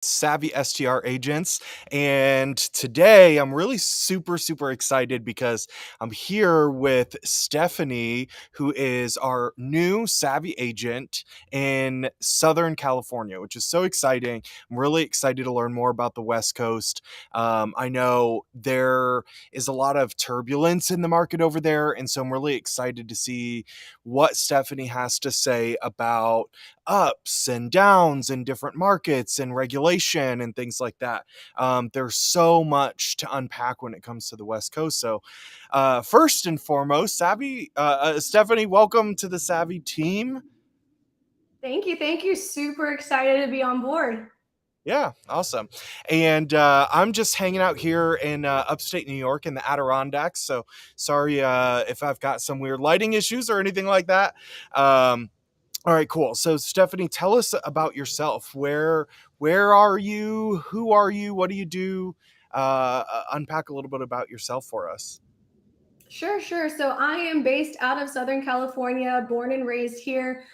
Savvy STR agents. And today I'm really super excited because I'm here with Stephanie, who is our new Savvy agent in Southern California, which is so exciting. I'm really excited to learn more about the West Coast. I know there is a lot of turbulence in the market over there. And so I'm really excited to see what Stephanie has to say about ups and downs in different markets and regulation and things like that. There's so much to unpack when it comes to the West Coast. So, first and foremost, Stephanie, welcome to the Savvy team. Thank you. Thank you. Super excited to be on board. Yeah, awesome. And I'm just hanging out here in upstate New York in the Adirondacks. So sorry if I've got some weird lighting issues or anything like that. All right, cool. So Stephanie, tell us about yourself. Where are you? Who are you? What do you do? Unpack a little bit about yourself for us. Sure. So I am based out of Southern California, born and raised here.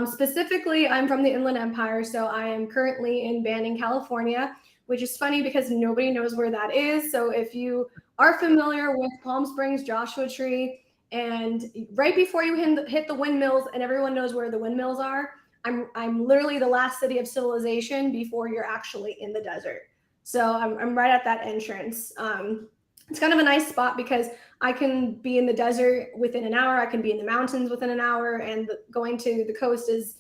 Specifically, I'm from the Inland Empire, so I am currently in Banning, California, which is funny because nobody knows where that is. So if you are familiar with Palm Springs, Joshua Tree, and right before you hit the windmills, and everyone knows where the windmills are, I'm literally the last city of civilization before you're actually in the desert. So I'm right at that entrance. It's kind of a nice spot because I can be in the desert within an hour. I can be in the mountains within an hour, and going to the coast is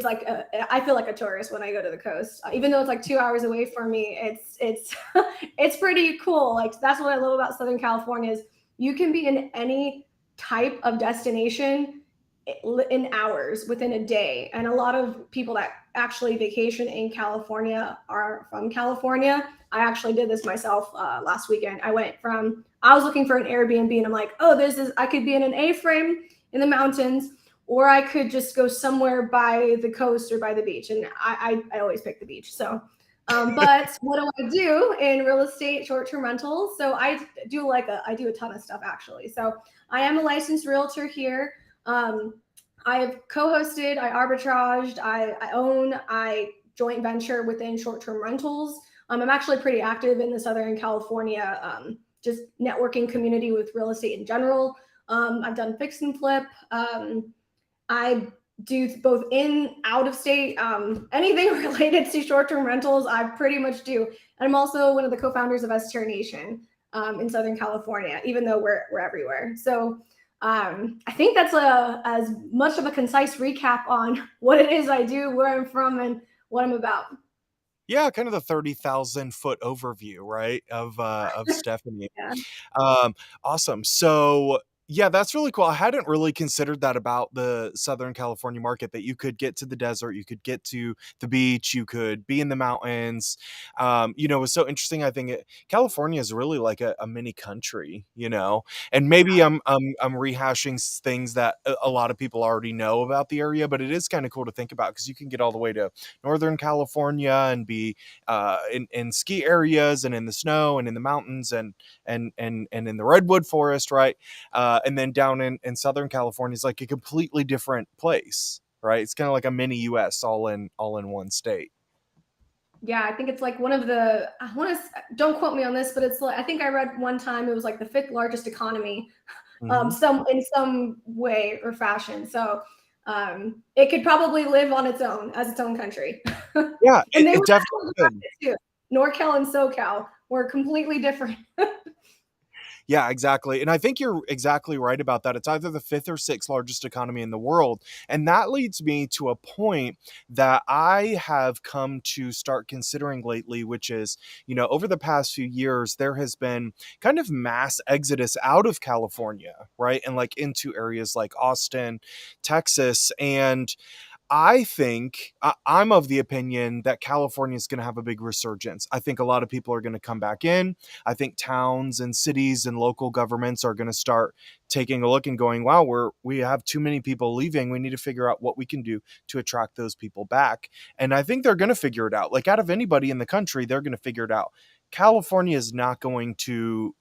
like I feel like a tourist when I go to the coast, even though it's like 2 hours away from me. It's it's pretty cool. Like that's what I love about Southern California is you can be in any type of destination in hours within a day. And a lot of people that actually vacation in California are from California. I actually did this myself last weekend. I was looking for an Airbnb and I'm like, oh, I could be in an A-frame in the mountains, or I could just go somewhere by the coast or by the beach. And I always pick the beach. So, but what do I do in real estate, short-term rentals? So I do a ton of stuff actually. So I am a licensed realtor here. I've co-hosted, I arbitraged, I own, I joint venture within short-term rentals. I'm actually pretty active in the Southern California just networking community with real estate in general. I've done fix and flip. I do both in, out of state, anything related to short-term rentals. I pretty much do. And I'm also one of the co-founders of STR Nation in Southern California, even though we're everywhere. So I think that's as much of a concise recap on what it is I do, where I'm from, and what I'm about. Yeah, kind of the 30,000 foot overview, right, of Stephanie. Yeah. Um, awesome. So, yeah, that's really cool. I hadn't really considered that about the Southern California market, that you could get to the desert, you could get to the beach, you could be in the mountains. It was so interesting. I think California is really like a mini country, and maybe I'm rehashing things that a lot of people already know about the area, but it is kind of cool to think about because you can get all the way to Northern California and be in ski areas and in the snow and in the mountains and in the redwood forest, right? And then down in Southern California is like a completely different place, right? It's kind of like a mini US all in one state. Yeah, I think it's like I want to, don't quote me on this, but it's like, I think I read one time it was like the fifth largest economy, Hmm. in some way or fashion. So it could probably live on its own as its own country. Yeah, And it, they it were definitely could. too. NorCal and SoCal were completely different. Yeah, exactly. And I think you're exactly right about that. It's either the fifth or sixth largest economy in the world. And that leads me to a point that I have come to start considering lately, which is, over the past few years, there has been kind of mass exodus out of California, right? And like into areas like Austin, Texas. And I'm of the opinion that California is going to have a big resurgence. I think a lot of people are going to come back in. I think towns and cities and local governments are going to start taking a look and going, wow, we have too many people leaving. We need to figure out what we can do to attract those people back. And I think they're going to figure it out. Like out of anybody in the country, they're going to figure it out. California is not going to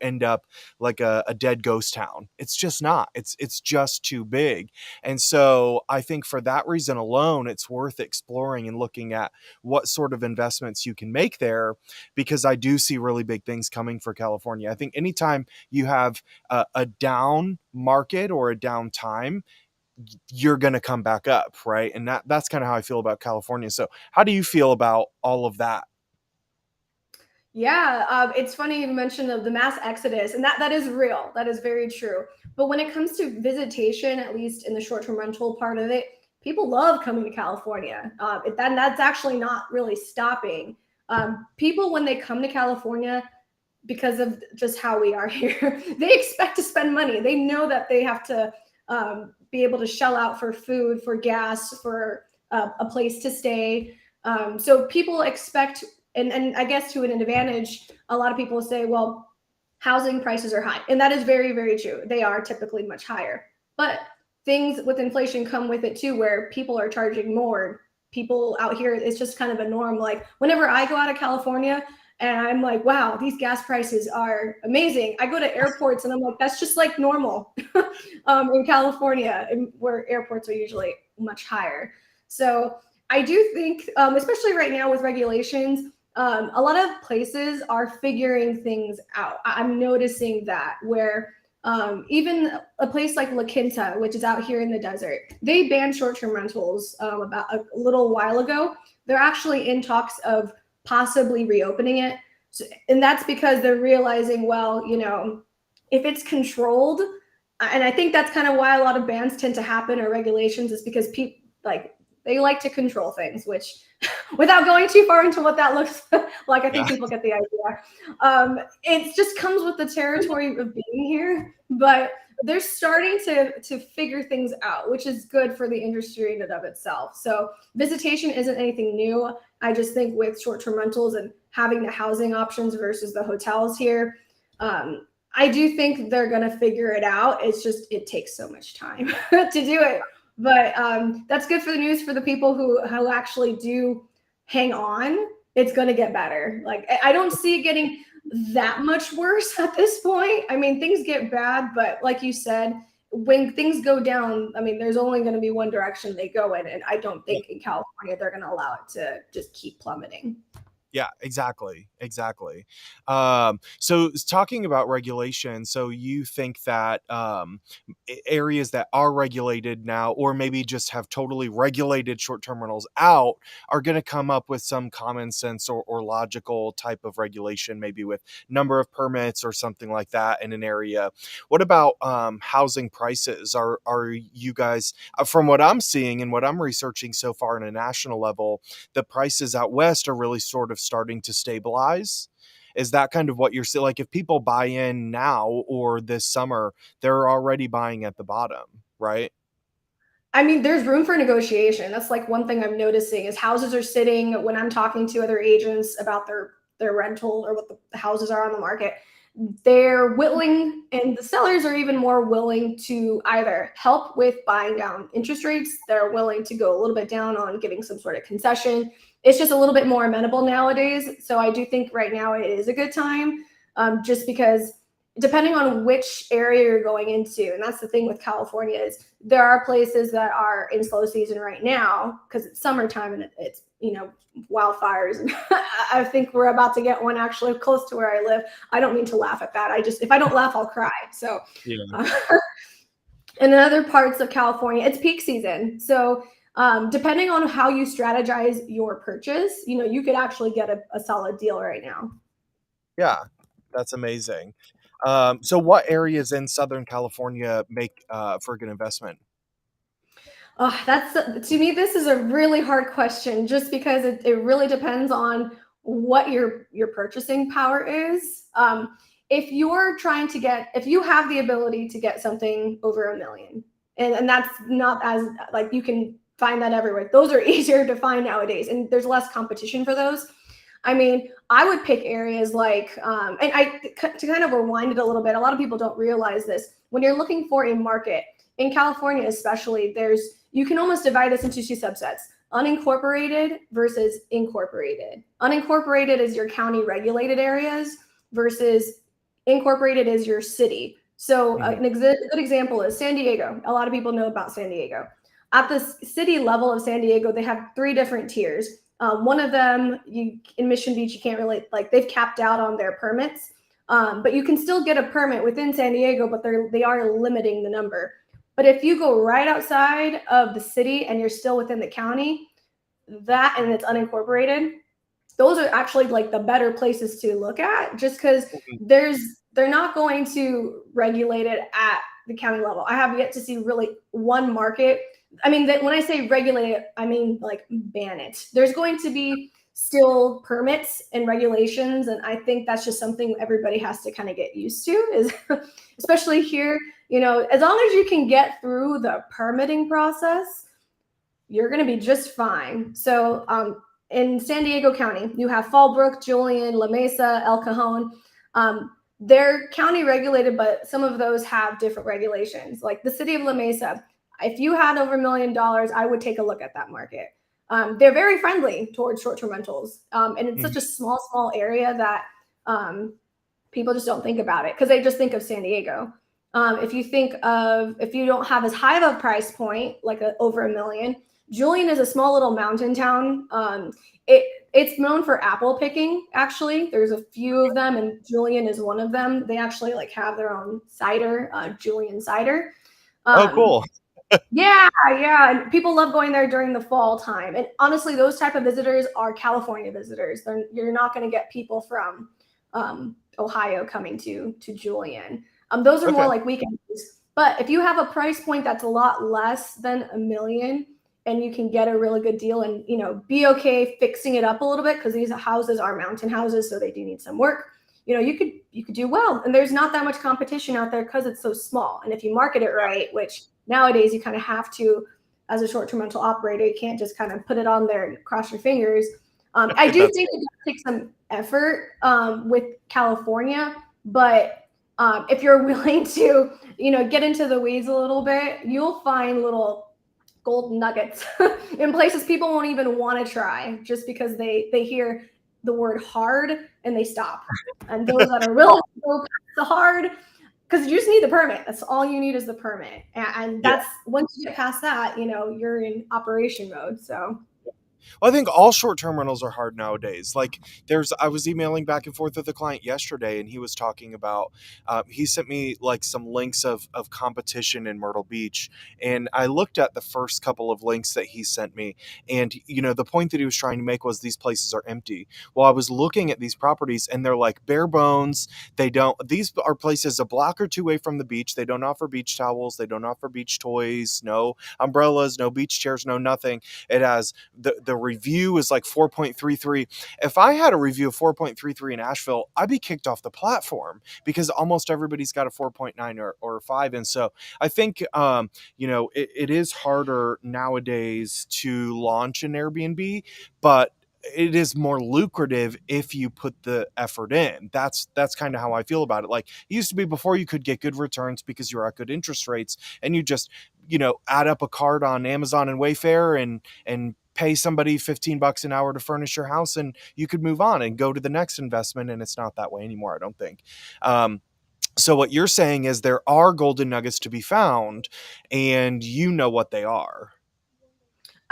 end up like a dead ghost town. It's just not. It's just too big. And so I think for that reason alone, it's worth exploring and looking at what sort of investments you can make there, because I do see really big things coming for California. I think anytime you have a down market or a down time, you're going to come back up, right? And that's kind of how I feel about California. So how do you feel about all of that? Yeah, it's funny you mentioned the mass exodus, and that is real. That is very true. But when it comes to visitation, at least in the short-term rental part of it, people love coming to California. That's actually not really stopping. People, when they come to California, because of just how we are here, they expect to spend money. They know that they have to be able to shell out for food, for gas, for a place to stay. So people expect, and I guess to an advantage, a lot of people say, well, housing prices are high. And that is very, very true. They are typically much higher. But things with inflation come with it too, where people are charging more. People out here, it's just kind of a norm. Like whenever I go out of California, and I'm like, wow, these gas prices are amazing. I go to airports and I'm like, that's just like normal in California, where airports are usually much higher. So I do think, especially right now with regulations, a lot of places are figuring things out. I'm noticing that where even a place like La Quinta, which is out here in the desert, they banned short-term rentals about a little while ago. They're actually in talks of possibly reopening it. So, and that's because they're realizing, well, if it's controlled, and I think that's kind of why a lot of bans tend to happen or regulations is because people they like to control things, which without going too far into what that looks like, I think Yeah. people get the idea. It just comes with the territory of being here, but they're starting to figure things out, which is good for the industry in and of itself. So visitation isn't anything new. I just think with short-term rentals and having the housing options versus the hotels here, I do think they're going to figure it out. It's just, it takes so much time to do it. But that's good for the news for the people who actually do hang on. It's going to get better. Like, I don't see it getting that much worse at this point. I mean, things get bad, but like you said, when things go down, I mean, there's only going to be one direction they go in. And I don't think in California they're going to allow it to just keep plummeting. Yeah, exactly, exactly. So talking about regulation, so you think that areas that are regulated now, or maybe just have totally regulated short-term rentals out, are going to come up with some common sense or logical type of regulation, maybe with number of permits or something like that in an area. What about housing prices? Are you guys, from what I'm seeing and what I'm researching so far on a national level, the prices out west are really sort of starting to stabilize? Is that kind of what you're seeing? Like if people buy in now or this summer, they're already buying at the bottom, right? I mean, there's room for negotiation. That's like one thing I'm noticing is houses are sitting when I'm talking to other agents about their rental or what the houses are on the market. They're willing, and the sellers are even more willing to either help with buying down interest rates. They're willing to go a little bit down on giving some sort of concession. It's just a little bit more amenable nowadays. So I do think right now it is a good time, just because depending on which area you're going into, and that's the thing with California is there are places that are in slow season right now because it's summertime and it's wildfires. And I think we're about to get one actually close to where I live. I don't mean to laugh at that. If I don't laugh, I'll cry. So, Yeah. uh, and in other parts of California, it's peak season. So, depending on how you strategize your purchase, you could actually get a solid deal right now. Yeah, that's amazing. So what areas in Southern California make for a good investment? Oh, that's to me, this is a really hard question just because it really depends on what your purchasing power is. If you have the ability to get something over 1 million, and that's not as like you can find that everywhere. Those are easier to find nowadays, and there's less competition for those. I mean, I would pick areas like, and to kind of rewind it a little bit, a lot of people don't realize this. When you're looking for a market, in California especially, you can almost divide this into two subsets. unincorporated versus incorporated. Unincorporated is your county regulated areas versus incorporated is your city. So Mhm. a good example is San Diego. A lot of people know about San Diego. At the city level of San Diego, they have three different tiers. One of them, you in Mission Beach, you can't really like they've capped out on their permits, but you can still get a permit within San Diego, but they are limiting the number. But if you go right outside of the city and you're still within the county, that and it's unincorporated, those are actually like the better places to look at just because Mhm. they're not going to regulate it at the county level. I have yet to see really one market. I mean, that when I say regulate it, I mean like ban it. There's going to be still permits and regulations, and I think that's just something everybody has to kind of get used to. Is especially here, as long as you can get through the permitting process, you're going to be just fine. So in San Diego County, you have Fallbrook, Julian, La Mesa, El Cajon. They're county regulated, but some of those have different regulations. Like the city of La Mesa, if you had over $1 million, I would take a look at that market. They're very friendly towards short-term rentals, and it's such a Mhm. small area that um, people just don't think about it because they just think of San Diego. If you don't have as high of a price point, like over a million, Julian is a small little mountain town. It's known for apple picking. Actually, there's a few of them, and Julian is one of them. They actually like have their own cider, Julian cider. Oh, Um, cool. yeah, yeah, and people love going there during the fall time. And honestly, those type of visitors are California visitors. You're not going to get people from Ohio coming to Julian. Those are more Okay. like weekends. But if you have a price point that's a lot less than a million, and you can get a really good deal, and be okay fixing it up a little bit because these houses are mountain houses, so they do need some work. You could do well, and there's not that much competition out there because it's so small. And if you market it right, which nowadays you kind of have to, as a short-term rental operator, you can't just kind of put it on there and cross your fingers. I do That's think it does take some effort with California, but if you're willing to, get into the weeds a little bit, you'll find little gold nuggets in places people won't even want to try just because they hear the word hard and they stop. And those that are willing to go past the hard, because you just need the permit. That's all you need is the permit. And yeah. that's once you get past that, you're in operation mode. So Well, I think all short-term rentals are hard nowadays. Like, I was emailing back and forth with a client yesterday, and he was talking about. He sent me like some links of competition in Myrtle Beach, and I looked at the first couple of links that he sent me, and the point that he was trying to make was these places are empty. Well, I was looking at these properties, and they're like bare bones. They don't. These are places a block or two away from the beach. They don't offer beach towels. They don't offer beach toys. No umbrellas. No beach chairs. No nothing. It has the review is like 4.33. If I had a review of 4.33 in Asheville, I'd be kicked off the platform because almost everybody's got a 4.9 or 5. And so I think it is harder nowadays to launch an Airbnb, but it is more lucrative if you put the effort in. That's kind of how I feel about it. Like, it used to be before, you could get good returns because you're at good interest rates, and you just add up a card on Amazon and Wayfair and pay somebody $15 an hour to furnish your house, and you could move on and go to the next investment. And it's not that way anymore, I don't think. So what you're saying is there are golden nuggets to be found, and you know what they are.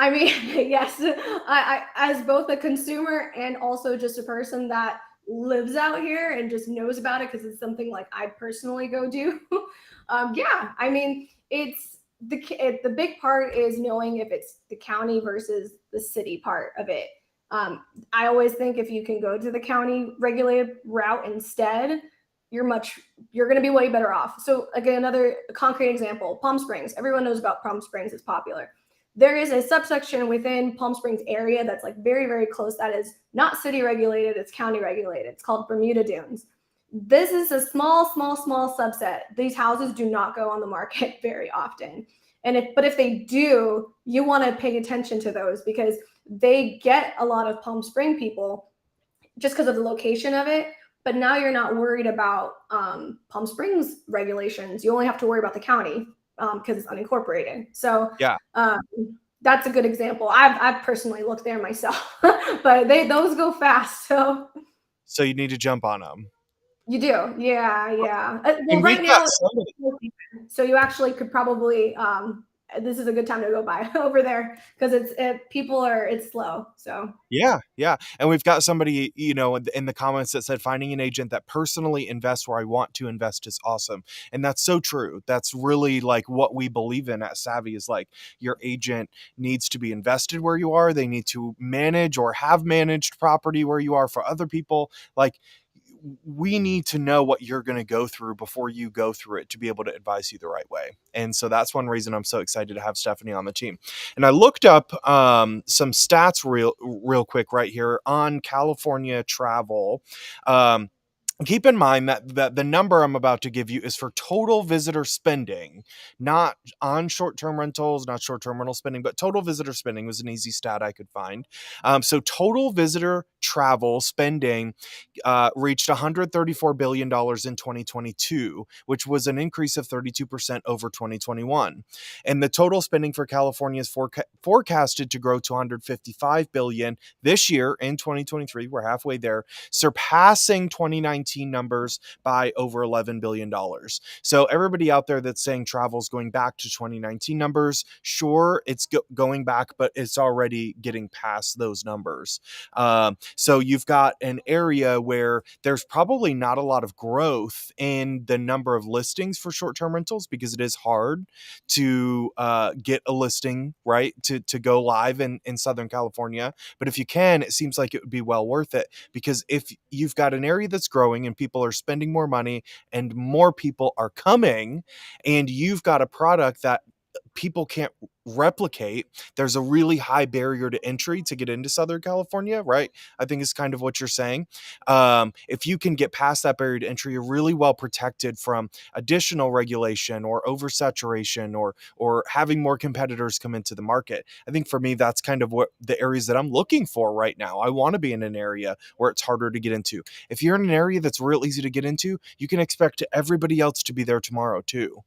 I mean, yes, I as both a consumer and also just a person that lives out here and just knows about it because it's something like I personally go do. Yeah, I mean, the big part is knowing if it's the county versus the city part of it. I always think if you can go to the county regulated route instead, you're going to be way better off. So again, another concrete example: Palm Springs. Everyone knows about Palm Springs; it's popular. There is a subsection within Palm Springs area that's like very, very close that is not city regulated, it's county regulated. It's called Bermuda Dunes. This is a small subset. These houses do not go on the market very often. But if they do, you want to pay attention to those because they get a lot of Palm Spring people just because of the location of it. But now you're not worried about Palm Springs regulations. You only have to worry about the county because it's unincorporated. So Yeah. um, That's a good example. I've personally looked there myself, but they those go fast. So So you need to jump on them. you do, yeah, yeah. Well, And we've right got now, somebody. so you actually could probably. This is a good time to go by over there because people are it's slow. So Yeah, yeah, and we've got somebody, in the comments that said, "Finding an agent that personally invests where I want to invest is awesome," and that's so true. That's really, like, what we believe in at Savvy is, like, your agent needs to be invested where you are, they need to manage or have managed property where you are for other people, like, we need to know what you're going to go through before you go through it to be able to advise you the right way. And so that's one reason I'm so excited to have Stephanie on the team. And I looked up some stats real quick right here on California travel. Um, Keep in mind that the number I'm about to give you is for total visitor spending, not on short-term rentals, not short-term rental spending, but total visitor spending was an easy stat I could find. So total visitor travel spending reached $134 billion dollars in 2022, which was an increase of 32% over 2021. And the total spending for California is forecasted to grow to 155 billion dollars this year in 2023. We're halfway there, surpassing 2019 numbers by over $11 billion. So everybody out there that's saying travel is going back to 2019 numbers, sure, it's going back, but it's already getting past those numbers. So you've got an area where there's probably not a lot of growth in the number of listings for short-term rentals because it is hard to get a listing, right, to go live in Southern California. But if you can, it seems like it would be well worth it, because if you've got an area that's growing and people are spending more money and more people are coming, and you've got a product that people can't replicate, there's a really high barrier to entry to get into Southern California, right? I think is kind of what you're saying. If you can get past that barrier to entry, you're really well protected from additional regulation or oversaturation or having more competitors come into the market. I think for me, that's kind of what the areas that I'm looking for right now. I want to be in an area where it's harder to get into. If you're in an area that's real easy to get into, you can expect everybody else to be there tomorrow too.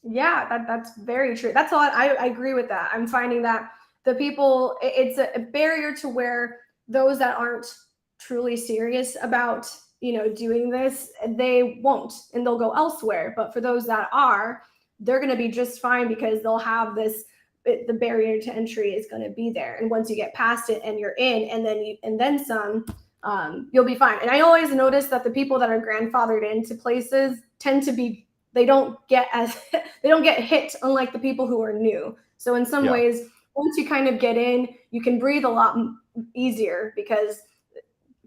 yeah, that's very true. That's all. I agree with that. I'm finding that the people, it's a barrier to where those that aren't truly serious about doing this, they won't, and they'll go elsewhere. But for those that are, they're going to be just fine because they'll have this. The barrier to entry is going to be there, and once you get past it and you're in, and then some, you'll be fine. And I always notice that the people that are grandfathered into places tend to be they don't get as they don't get hit, unlike the people who are new. So in some Yeah. ways, once you kind of get in, you can breathe a lot easier because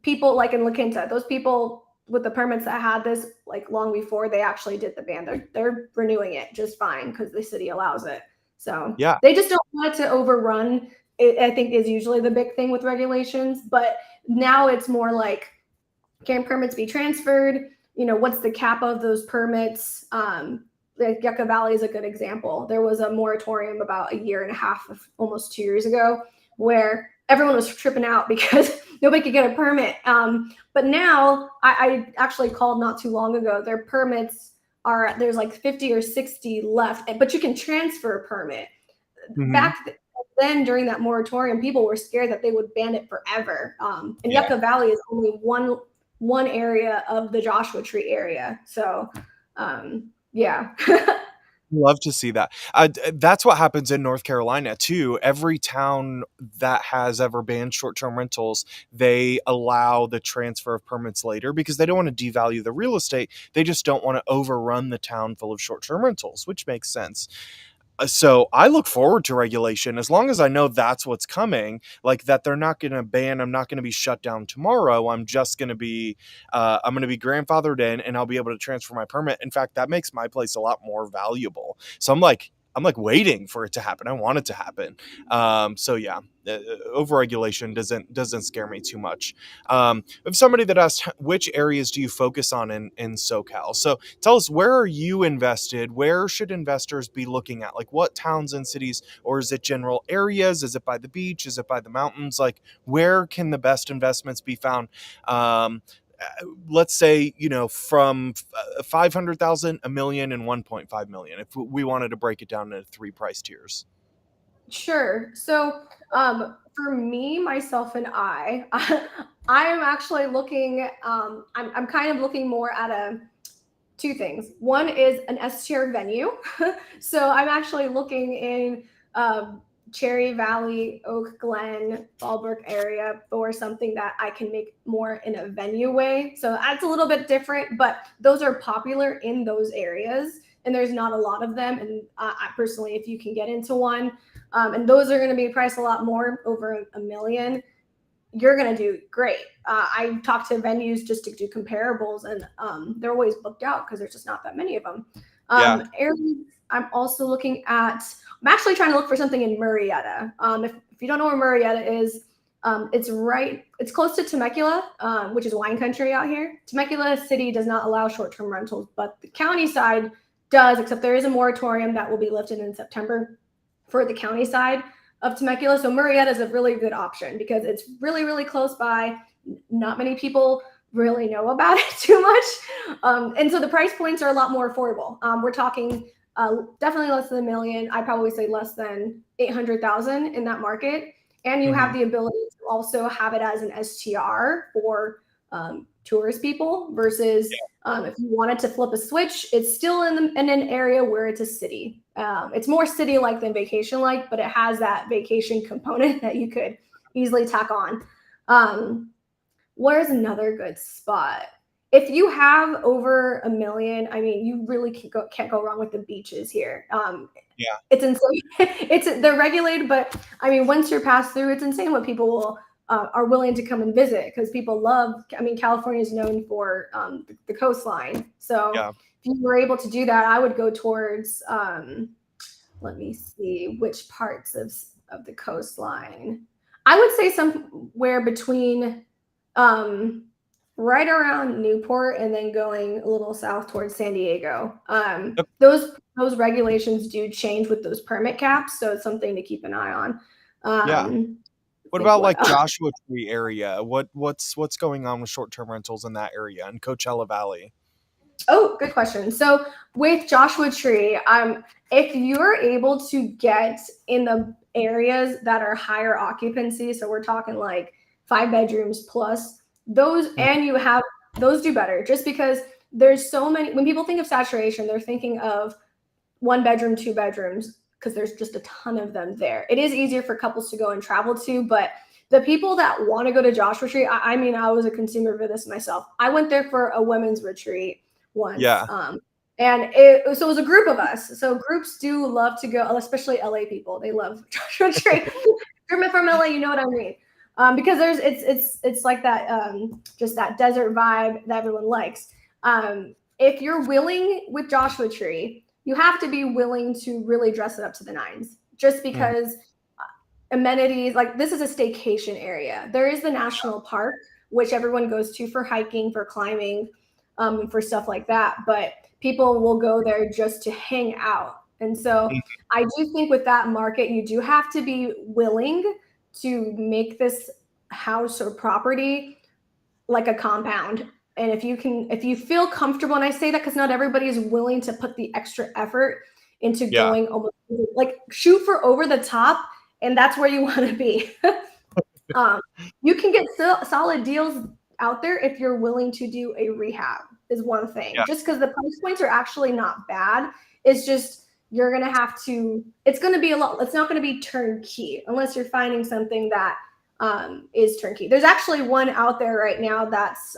people like in La Quinta, those people with the permits that had this like long before they actually did the ban, they're renewing it just fine because the city allows it. So Yeah. they just don't want it to overrun. I think is usually the big thing with regulations, but now it's more like, can permits be transferred? What's the cap of those permits? Like Yucca Valley is a good example. There was a moratorium about a year and a half, almost 2 years ago, where everyone was tripping out because nobody could get a permit. But now I actually called not too long ago. Their permits there's like 50 or 60 left, but you can transfer a permit. Hmm. Back then, during that moratorium, people were scared that they would ban it forever. And Yeah. Yucca Valley is only one area of the Joshua Tree area. So, yeah. Love to see that. That's what happens in North Carolina too. Every town that has ever banned short-term rentals, they allow the transfer of permits later because they don't want to devalue the real estate. They just don't want to overrun the town full of short-term rentals, which makes sense. So I look forward to regulation as long as I know that's what's coming, like that they're not going to ban, I'm not going to be shut down tomorrow. I'm going to be grandfathered in and I'll be able to transfer my permit. In fact, that makes my place a lot more valuable. So I'm like waiting for it to happen. I want it to happen. So yeah, overregulation doesn't scare me too much. If somebody that asked which areas do you focus on in SoCal, so tell us, where are you invested? Where should investors be looking at? Like what towns and cities, or is it general areas? Is it by the beach? Is it by the mountains? Like where can the best investments be found? Let's say, from 500,000, a million, and 1.5 million, if we wanted to break it down into three price tiers. Sure. So, for me, myself, and I am actually looking. I'm kind of looking more at a two things. One is an S tier venue. So I'm actually looking in um, Cherry Valley, Oak Glen, Fallbrook area for something that I can make more in a venue way. So that's a little bit different, but those are popular in those areas. And there's not a lot of them. And I personally, if you can get into one, and those are going to be priced a lot more, over a million, you're going to do great. I talked to venues just to do comparables, and they're always booked out because there's just not that many of them. Yeah. Areas I'm also looking at, I'm actually trying to look for something in Murrieta. If you don't know where Murrieta is, it's close to Temecula, which is wine country out here. Temecula city does not allow short-term rentals, but the county side does, except there is a moratorium that will be lifted in September for the county side of Temecula. So Murrieta is a really good option because it's really, really close by. Not many people really know about it too much. And so the price points are a lot more affordable. We're talking definitely less than a million. I probably say less than 800,000 in that market. And you have Hmm. the ability to also have it as an STR for tourist people versus if you wanted to flip a switch, it's still in an area where it's a city. It's more city like than vacation like, but it has that vacation component that you could easily tack on. Um, where's another good spot? If you have over a million, I mean, you really can't go wrong with the beaches here. Yeah. It's insane. They're regulated, but I mean, once you're passed through, it's insane what people are willing to come and visit because people love. I mean, California is known for the coastline, so Yeah. if you were able to do that, I would go towards. Let me see which parts of the coastline. I would say somewhere between um, right around Newport and then going a little south towards San Diego. Yep. Those regulations do change with those permit caps, so it's something to keep an eye on. Yeah. I What think about what like Joshua Tree area? What's going on with short-term rentals in that area in Coachella Valley? Oh, good question. So with Joshua Tree, if you're able to get in the areas that are higher occupancy, so we're talking like 5 bedrooms plus, those Mm. and you have those do better just because there's so many. When people think of saturation, they're thinking of 1 bedroom, 2 bedrooms, because there's just a ton of them there. It is easier for couples to go and travel to, but the people that want to go to Joshua Tree, I mean, I was a consumer for this myself. I went there for a women's retreat once. Yeah. And so it was a group of us. So groups do love to go, especially LA people. They love Joshua Tree. If you're from LA, you know what I mean. Because it's like that just that desert vibe that everyone likes. If you're willing with Joshua Tree, you have to be willing to really dress it up to the nines. Just Mhm. because amenities, like this is a staycation area. There is the national park, which everyone goes to for hiking, for climbing, for stuff like that. But people will go there just to hang out. And so Mhm. I do think with that market, you do have to be willing to make this house or property like a compound. And if you feel comfortable, and I say that because not everybody is willing to put the extra effort into Yeah. going almost like shoot for over the top, and that's where you want to be. um, you can get solid deals out there if you're willing to do a rehab, is one thing. Yeah. Just because the price points are actually not bad, it's just you're gonna have to. It's gonna be a lot. It's not gonna be turnkey unless you're finding something that is turnkey. There's actually one out there right now that's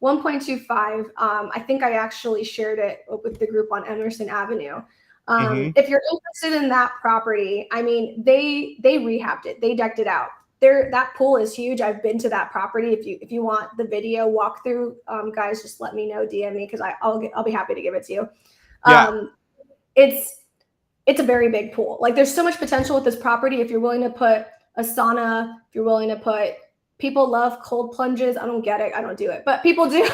1.25. I think I actually shared it with the group on Emerson Avenue. Hmm. If you're interested in that property, I mean, they rehabbed it, they decked it out. There, that pool is huge. I've been to that property. If you want the video walkthrough, guys, just let me know, DM me because I'll be happy to give it to you. Yeah. Um, it's it's a very big pool. Like there's so much potential with this property if you're willing to put a sauna, if you're willing to put people love cold plunges. I don't get it. I don't do it. But people do.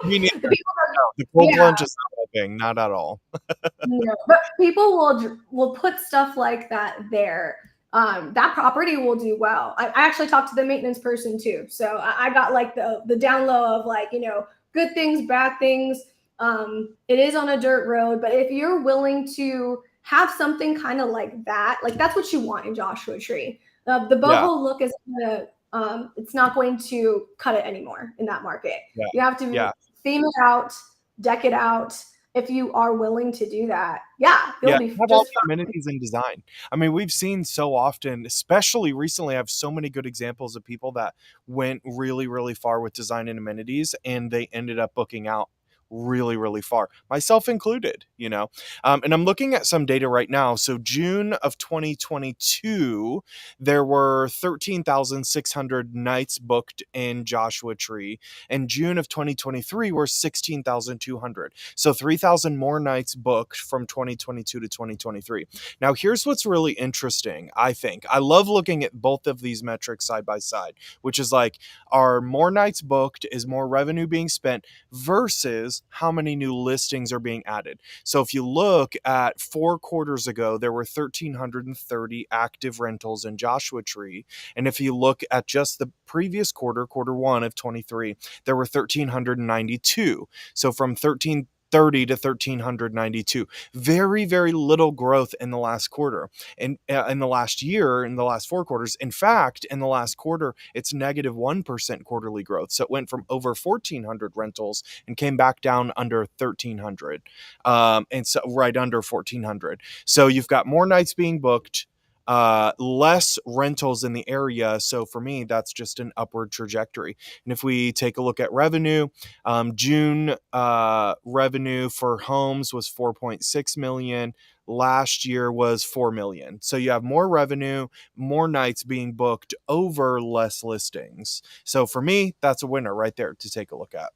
Me neither. The people No, the cold yeah, plunge is not my thing, not at all. no. But people will put stuff like that there. That property will do well. I actually talked to the maintenance person too. So I got like the down low of like, good things, bad things. It is on a dirt road, but if you're willing to have something kind of like that. Like that's what you want in Joshua Tree. The Yeah, boho look is gonna, it's not going to cut it anymore in that market. yeah, You have to yeah. theme it out, deck it out. If you are willing to do that, yeah, you'll Yeah, be have all just the fine. amenities in design. I mean, we've seen so often, especially recently, I have so many good examples of people that went really, really far with design and amenities, and they ended up booking out really, really far, myself included, you know. And I'm looking at some data right now. So, June of 2022, there were 13,600 nights booked in Joshua Tree, and June of 2023 were 16,200. So 3,000 more nights booked from 2022 to 2023. Now, here's what's really interesting, I think. I love looking at both of these metrics side by side, which is like, are more nights booked, is more revenue being spent versus how many new listings are being added. So if you look at 4 quarters ago, there were 1,330 active rentals in Joshua Tree. And if you look at just the previous quarter, quarter one of 23, there were 1,392. So from 1330 to 1,392. Very, very little growth in the last quarter. And in the last year, in the last 4 quarters, in fact, in the last quarter, it's negative 1% quarterly growth. So it went from over 1,400 rentals and came back down under 1,300, and so right under 1,400. So you've got more nights being booked, less rentals in the area. So for me, that's just an upward trajectory. And if we take a look at revenue, June revenue for homes was 4.6 million. Last year was 4 million. So you have more revenue, more nights being booked over less listings. So for me, that's a winner right there to take a look at.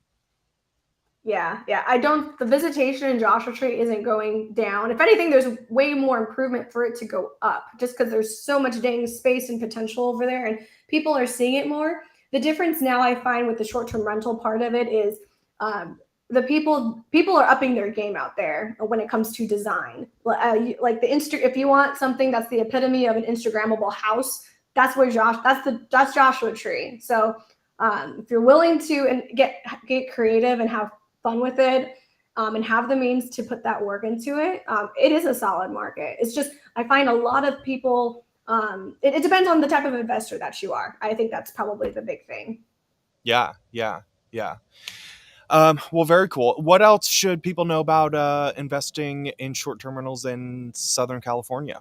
Yeah, yeah. I don't. The visitation in Joshua Tree isn't going down. If anything, there's way more improvement for it to go up, just because there's so much dang space and potential over there, and people are seeing it more. The difference now I find with the short-term rental part of it is, the people are upping their game out there when it comes to design. Like the if you want something that's the epitome of an Instagrammable house, that's where that's Joshua Tree. So if you're willing to and get creative and have fun with it, and have the means to put that work into it, it is a solid market. It's just I find a lot of people. It depends on the type of investor that you are. I think that's probably the big thing. Yeah, yeah, yeah. Well, very cool. What else should people know about investing in short terminals in Southern California?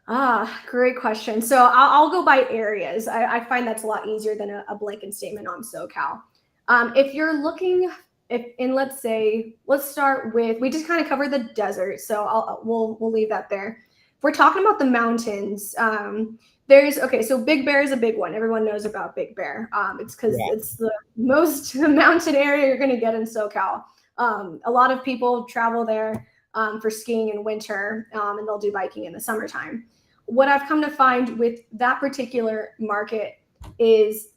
Ah, great question. So I'll go by areas. I find that's a lot easier than a blanket statement on SoCal. If you're looking, if in let's say, let's start with we just kind of covered the desert, so we'll leave that there. If we're talking about the mountains, there's okay. So Big Bear is a big one. Everyone knows about Big Bear. It's because Yeah. it's the most mountain area you're going to get in SoCal. A lot of people travel there for skiing in winter, and they'll do biking in the summertime. What I've come to find with that particular market is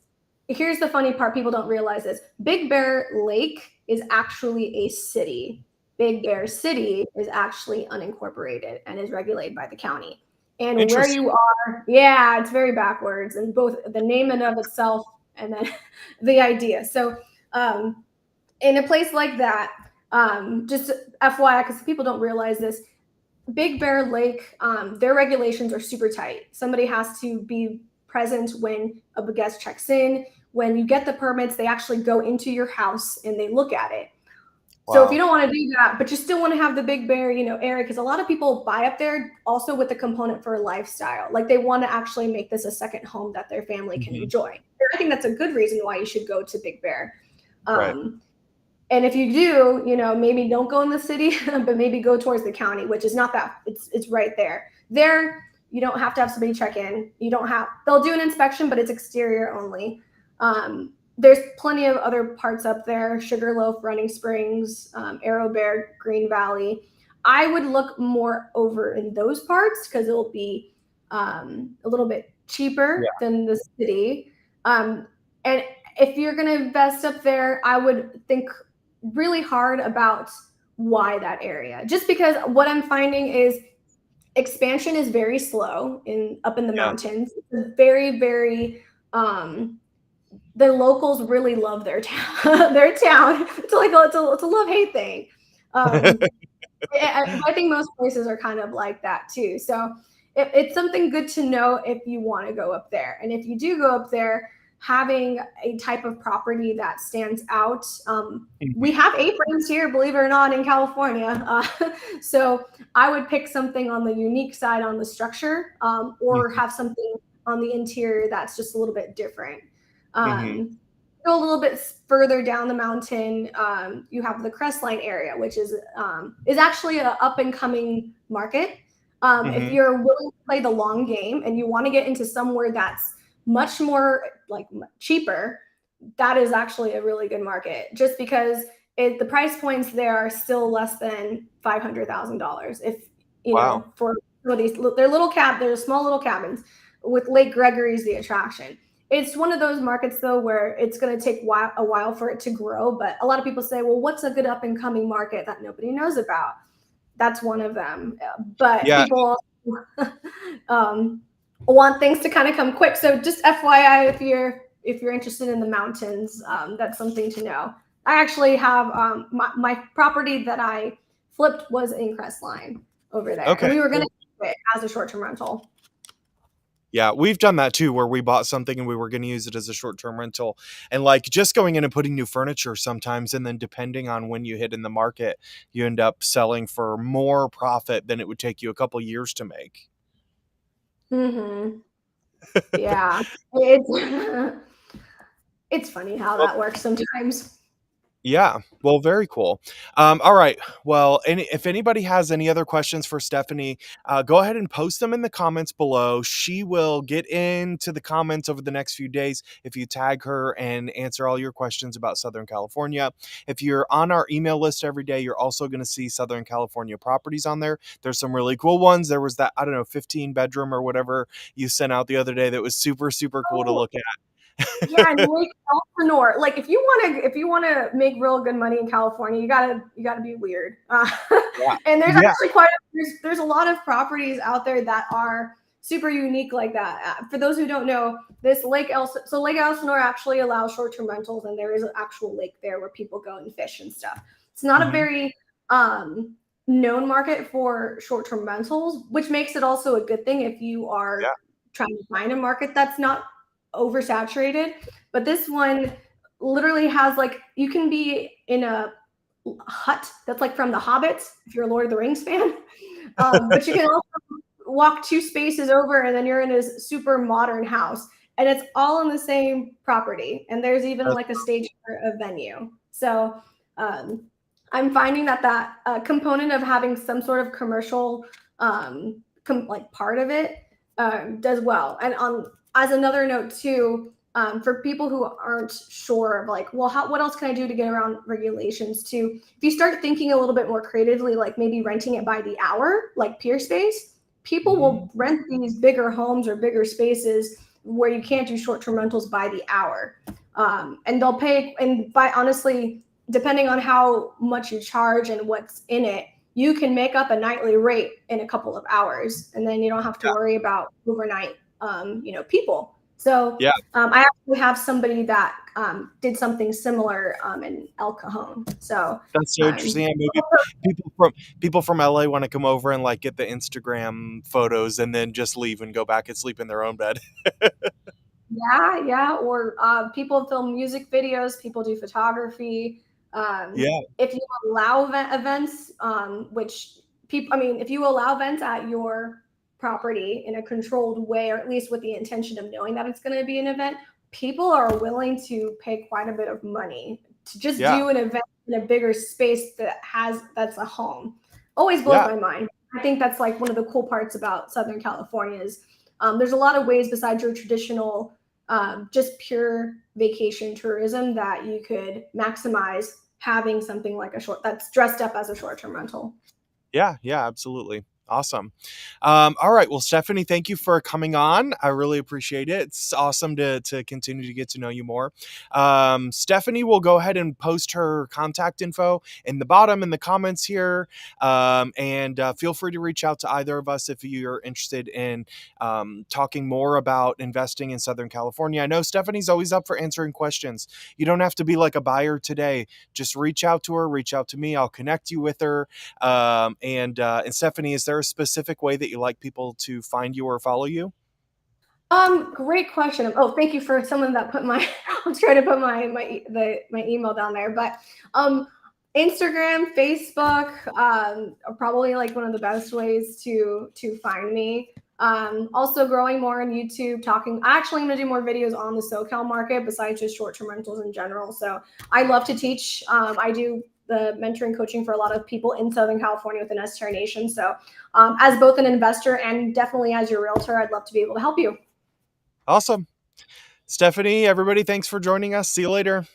here's the funny part people don't realize this. Big Bear Lake is actually a city. Big Bear City is actually unincorporated and is regulated by the county. And where Interesting. you are, yeah, it's very backwards and both the name and of itself and then the idea. So in a place like that, just FYI, because people don't realize this, Big Bear Lake, their regulations are super tight. Somebody has to be present when a guest checks in. When you get the permits, they actually go into your house and they look at it. So if you Wow. don't want to do that, but you still want to have the Big Bear, area, because a lot of people buy up there also with the component for a lifestyle. Like they want to actually make this a second home that their family can Hmm. enjoy. I think that's a good reason why you should go to Big Bear. Right. Um, and if you do, maybe don't go in the city, but maybe go towards the county, which is not that it's right there. There, you don't have to have somebody check in. You don't have they'll do an inspection, but it's exterior only. There's plenty of other parts up there: Sugarloaf, Running Springs, Arrow Bear, Green Valley. I would look more over in those parts because it'll be a little bit Yeah. cheaper than the city. And if you're going to invest up there, I would think really hard about why that area. Just because what I'm finding is expansion is very slow in up in the Yeah. mountains. It's very, very the locals really love their town. Their town. It's like it's a love hate thing. Um, I think most places are kind of like that too. So it's something good to know if you want to go up there. And if you do go up there, having a type of property that stands out. We Mhm, have A-frames here, believe it or not, in California. So I would pick something on the unique side on the structure, or mhm, have something on the interior that's just a little bit different. mhm, Um, Go a little bit further down the mountain, you have the Crestline area, which is actually an up and coming market. If mhm. you're willing to play the long game and you want to get into somewhere that's much more like cheaper, that is actually a really good market. Just because the price points there are still less than $500,000. If you Wow. know, for some of these, they're small little cabins with Lake Gregory's the attraction. It's one of those markets though where it's going to take a while for it to grow. But a lot of people say, well, what's a good up and coming market that nobody knows about? That's one of them. But Yeah, people um, want things to kind of come quick. So just FYI, if you're interested in the mountains, that's something to know. I actually have my property that I flipped was in Crestline over there, okay, and we were going to cool. keep it as a short-term rental. Yeah, we've done that too, where we bought something and we were gonna use it as a short-term rental, and, like, just going in and putting new furniture sometimes, and then depending on when you hit in the market, you end up selling for more profit than it would take you a couple years to make. Mm-hmm. Yeah, it's it's funny how Well, that works sometimes. yeah. Well, very cool. All right. Well, if anybody has any other questions for Stephanie, go ahead and post them in the comments below. She will get into the comments over the next few days if you tag her and answer all your questions about Southern California. If you're on our email list every day, you're also going to see Southern California properties on there. There's some really cool ones. There was that, I don't know, 15 bedroom or whatever you sent out the other day that was super, super cool to Oh, look yeah, at. and Lake Elsinore. Like if you wanna make real good money in California, you gotta be weird. Yeah. And there's Yeah. actually there's a lot of properties out there that are super unique like that. For those who don't know, Lake Elsinore actually allows short-term rentals, and there is an actual lake there where people go and fish and stuff. It's not a Hmm. very um, known market for short-term rentals, which makes it also a good thing if you Yeah. are trying to find a market that's not oversaturated. But this one literally has like you can be in a hut that's like from the Hobbits if you're a Lord of the Rings fan. But you can also walk two spaces over and then you're in this super modern house, and it's all in the same property, and there's even That's like a stage for a venue. So um, I'm finding that component of having some sort of commercial like part of it does well. And on as another note too, for people who aren't sure of like, well, what else can I do to get around regulations too? If you start thinking a little bit more creatively, like maybe renting it by the hour, like peer space, people Mhm. will rent these bigger homes or bigger spaces where you can't do short-term rentals by the hour. And they'll pay, and by honestly, depending on how much you charge and what's in it, you can make up a nightly rate in a couple of hours, and then you don't have to Yeah. worry about overnight, people. So Yeah. I actually have somebody that did something similar in El Cajon. So That's so interesting. um, Yeah, maybe people from LA wanna come over and, like, get the Instagram photos and then just leave and go back and sleep in their own bed. yeah, yeah. Or people film music videos, people do photography. Yeah. If you allow events, which people, I mean, if you allow events at your property in a controlled way, or at least with the intention of knowing that it's going to be an event, people are willing to pay quite a bit of money to just Yeah. do an event in a bigger space that's a home. Always blows Yeah. my mind. I think that's like one of the cool parts about Southern California is there's a lot of ways besides your traditional just pure vacation tourism that you could maximize having something like a short that's dressed up as a short-term rental. Yeah, yeah, absolutely. Awesome. All right. Well, Stephanie, thank you for coming on. I really appreciate it. It's awesome to continue to get to know you more. Stephanie will go ahead and post her contact info in the bottom in the comments here. And feel free to reach out to either of us if you're interested in talking more about investing in Southern California. I know Stephanie's always up for answering questions. You don't have to be like a buyer today. Just reach out to her, reach out to me. I'll connect you with her. And Stephanie, is there a specific way that you like people to find you or follow you? Great question. Oh, thank you for someone that put my. I'll try to put my email down there, but um, Instagram, Facebook, are probably like one of the best ways to find me. Also growing more on YouTube, talking. Actually, I'm gonna do more videos on the SoCal market besides just short-term rentals in general. So I love to teach. I do the mentoring coaching for a lot of people in Southern California within STR Nation. So as both an investor and definitely as your realtor, I'd love to be able to help you. Awesome. Stephanie, everybody, thanks for joining us. See you later.